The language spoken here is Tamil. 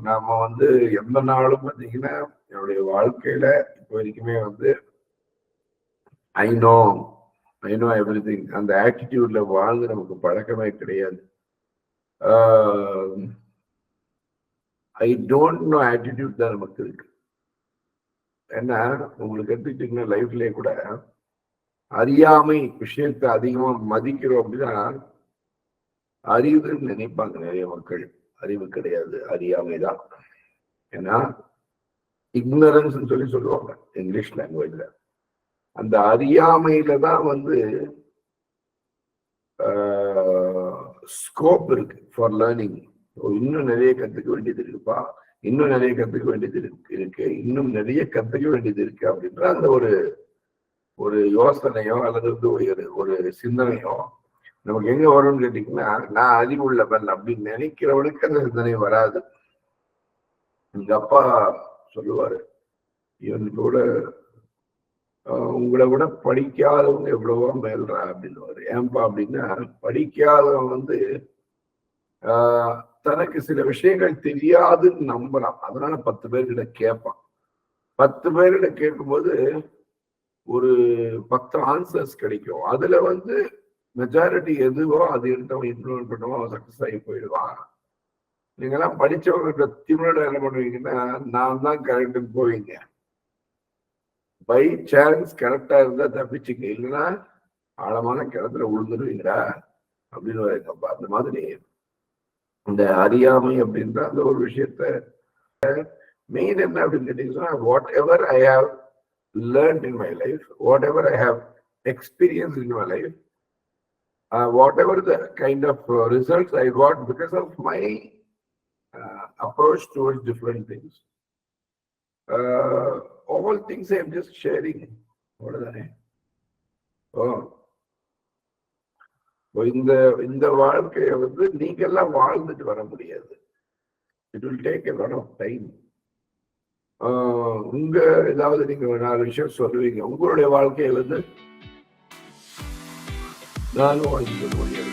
நாம வந்து எந்த நாளும் பார்த்தீங்கன்னா என்னுடைய வாழ்க்கையில இப்போ வரைக்குமே வந்து ஐ நோ எவ்ரிதிங் அந்த ஆட்டிடியூட்ல வாழ்ந்து நமக்கு பழக்கமே கிடையாது. ஐ டோன்ட் நோ ஆட்டிடியூட் தான் நமக்கு இருக்கு. ஏன்னா உங்களுக்கு எடுத்துக்கிட்டீங்கன்னா லைஃப்லயே கூட அறியாமை விஷயத்தை அதிகமா மதிக்கிறோம் அப்படின்னா அறிவுன்னு நினைப்பாங்க நிறைய மக்கள். அறிவு கிடையாது, அறியாமை தான். ஏன்னா இக்னரன்ஸ் சொல்லி சொல்லுவாங்க இங்கிலீஷ் லாங்குவேஜ்ல. அந்த அறியாமையில தான் வந்து ஸ்கோப் இருக்கு ஃபார் லேர்னிங். இன்னும் நிறைய கத்துக்க வேண்டியது இருக்குப்பா, இன்னும் நிறைய கத்துக்க வேண்டியது இருக்கு, இன்னும் நிறைய கத்துக்க வேண்டியது இருக்கு அப்படின்ற அந்த ஒரு யோசனையோ அல்லது வந்து ஒரு சிந்தனையோ நமக்கு எங்க வரும்னு கேட்டீங்கன்னா, நான் அறிவுள்ளவன் அப்படின்னு நினைக்கிறவனுக்கு அந்த சிந்தனை வராது. எங்க அப்பா சொல்லுவாரு, இவனோட உங்களை விட படிக்காதவங்க எவ்வளவோ மேல்றா அப்படின்னு. ஏன்பா அப்படின்னா, படிக்காதவன் வந்து தனக்கு சில விஷயங்கள் தெரியாதுன்னு நம்பலாம். அதனால 10 பேர்கிட்ட கேட்பான். 10 பேர்கிட்ட கேட்கும்போது ஒரு 10 ஆன்சர்ஸ் கிடைக்கும். அதுல வந்து மெஜாரிட்டி எதுவோ அது எடுத்தவன் இம்ப்ளிமெண்ட் பண்ணுவோம், அவன் சக்சஸ் ஆகி போயிடுவான். நீங்கெல்லாம் படிச்சவங்க திமிரோட என்ன பண்ணுவீங்கன்னா, நான் தான் கரெக்டுன்னு போவீங்க. பை சான்ஸ் கரெக்டா இருந்தா தப்பிச்சுங்க, இல்லைன்னா ஆழமான கிணத்துல விழுந்துருவீங்களா அப்படின்னு இருக்கப்பா. அந்த மாதிரி இந்த அறியாமை அப்படின்ற அந்த ஒரு விஷயத்த மெயின் என்ன அப்படின்னு கேட்டீங்கன்னா, what ever I have learned in my life, whatever I have experienced in my life, whatever the kind of results I got because of my approach towards different things, all things I am just sharing. இந்த வாழ்க்கையை வந்து நீங்க எல்லாம் வாழ்ந்துட்டு வர முடியாது. It will take a lot of time. உங்க ஏதாவது நீங்க 4 விஷயம் சொல்லுவீங்க உங்களுடைய வாழ்க்கையை வந்து நானும் வாழ்ந்து கொள்ள முடியாது.